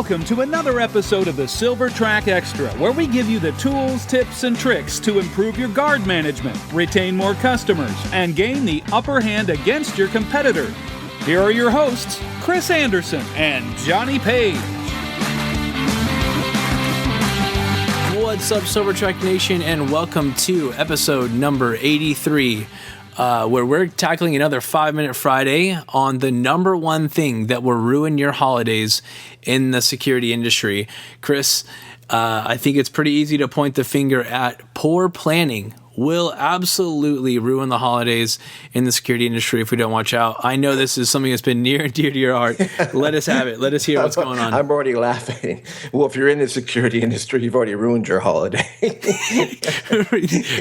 Welcome to another episode of the Silver Track Extra, where we give you the tools, tips, and tricks to improve your guard management, retain more customers, and gain the upper hand against your competitor. Here are your hosts, Chris Anderson and Johnny Page. What's up, Silver Track Nation, and welcome to episode number 83. Where we're tackling another 5-Minute Friday on the number one thing that will ruin your holidays in the security industry. Chris, I think it's pretty easy to point the finger at poor planning will absolutely ruin the holidays in the security industry if we don't watch out. I know this is something that's been near and dear to your heart. Let us have it. Let us hear what's going on. I'm already laughing. Well, if you're in the security industry, you've already ruined your holiday.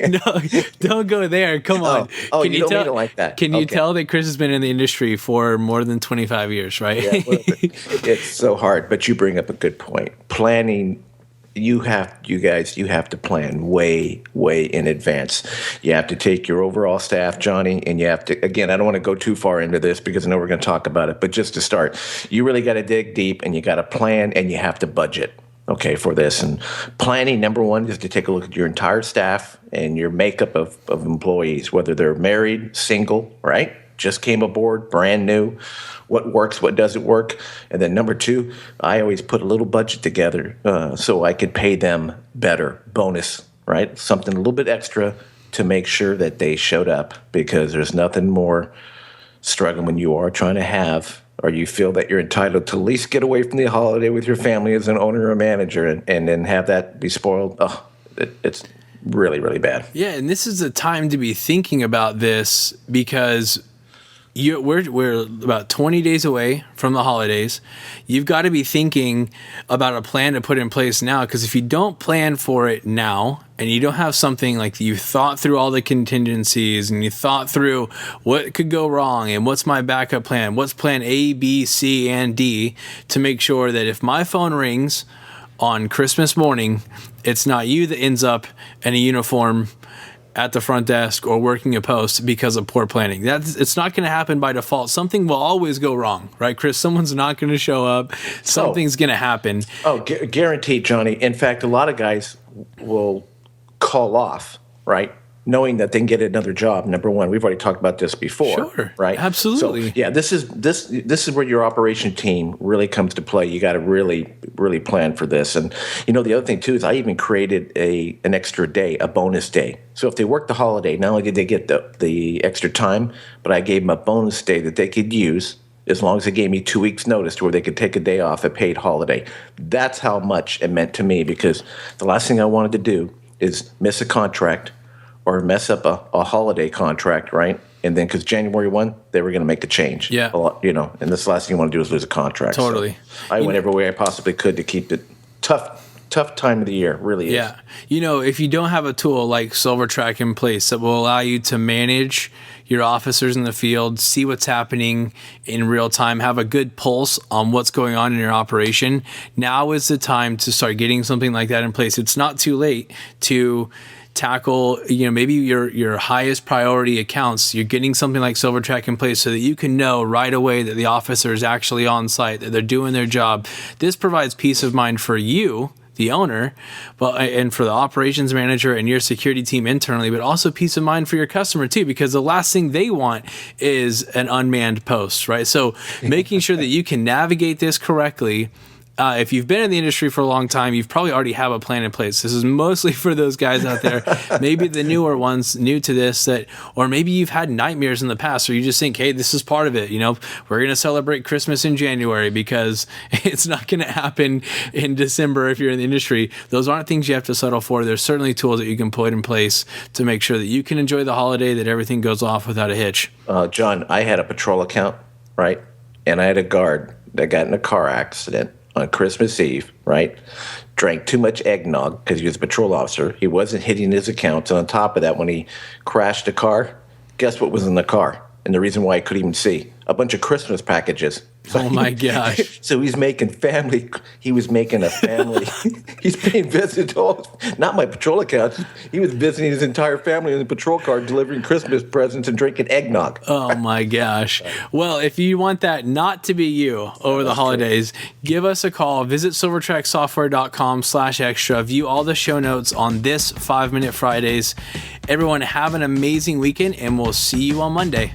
No, don't go there. Come on. Oh, you don't mean it like that. Can you tell that Chris has been in the industry for more than 25 years, right? Yeah, well, it's so hard, but you bring up a good point. Planning. You have to plan way in advance. You have to take your overall staff, Johnny, and you have to, again, I don't want to go too far into this because I know we're going to talk about it, but just to start, you really got to dig deep and you got to plan and you have to budget, okay, for this. And planning, number one, is to take a look at your entire staff and your makeup of employees, whether they're married, single, right? Just came aboard, brand new. What works, what doesn't work. And then number two, I always put a little budget together so I could pay them better, bonus, right? Something a little bit extra to make sure that they showed up, because there's nothing more struggling when you are trying to have, or you feel that you're entitled to at least get away from the holiday with your family as an owner or manager and then have that be spoiled. Oh, it's really bad. Yeah, and this is the time to be thinking about this because we're about 20 days away from the holidays. You've got to be thinking about a plan to put in place now, because if you don't plan for it now and you don't have something like you thought through all the contingencies and you thought through what could go wrong and what's my backup plan, what's plan A, B, C, and D, to make sure that if my phone rings on Christmas morning, it's not you that ends up in a uniform at the front desk or working a post because of poor planning. It's not going to happen by default. Something will always go wrong, right, Chris? Someone's not going to show up. Something's going to happen. Guaranteed, Johnny. In fact, a lot of guys will call off, right, knowing that they can get another job. Number one, we've already talked about this before, sure, right? Absolutely. So, yeah, this is where your operation team really comes to play. You got to really plan for this. And the other thing too is I even created an extra day, a bonus day. So if they work the holiday, not only did they get the extra time, but I gave them a bonus day that they could use as long as they gave me 2 weeks notice to where they could take a day off, a paid holiday. That's how much it meant to me, because the last thing I wanted to do is miss a contract or mess up a holiday contract, right? And then because January 1, they were going to make the change. Yeah. And this last thing you want to do is lose a contract. Totally. So I went every way I possibly could to keep it tough time of the year, really is. Yeah. If you don't have a tool like SilverTrack in place that will allow you to manage your officers in the field, see what's happening in real time, have a good pulse on what's going on in your operation, now is the time to start getting something like that in place. It's not too late to tackle, maybe your highest priority accounts. You're getting something like SilverTrack in place so that you can know right away that the officer is actually on site, that they're doing their job. This provides peace of mind for you, the owner, and for the operations manager and your security team internally, but also peace of mind for your customer too, because the last thing they want is an unmanned post, right? So making sure that you can navigate this correctly. If you've been in the industry for a long time, you've probably already have a plan in place. This is mostly for those guys out there, maybe the newer ones, new to this, or maybe you've had nightmares in the past, or you just think, hey, this is part of it. We're going to celebrate Christmas in January because it's not going to happen in December if you're in the industry. Those aren't things you have to settle for. There's certainly tools that you can put in place to make sure that you can enjoy the holiday, that everything goes off without a hitch. John, I had a patrol account, right? And I had a guard that got in a car accident on Christmas Eve, right? Drank too much eggnog because he was a patrol officer. He wasn't hitting his accounts. And on top of that, when he crashed the car, guess what was in the car? And the reason why I couldn't even see? A bunch of Christmas packages Oh my gosh. So he was making a family. He's paying visits. Not my patrol account. He was visiting his entire family in the patrol car, delivering Christmas presents and drinking eggnog. Oh my gosh. Well, if you want that not to be you over the holidays, give us a call. Visit silvertracksoftware.com/extra. View all the show notes on this 5 Minute Fridays. Everyone have an amazing weekend, and we'll see you on Monday.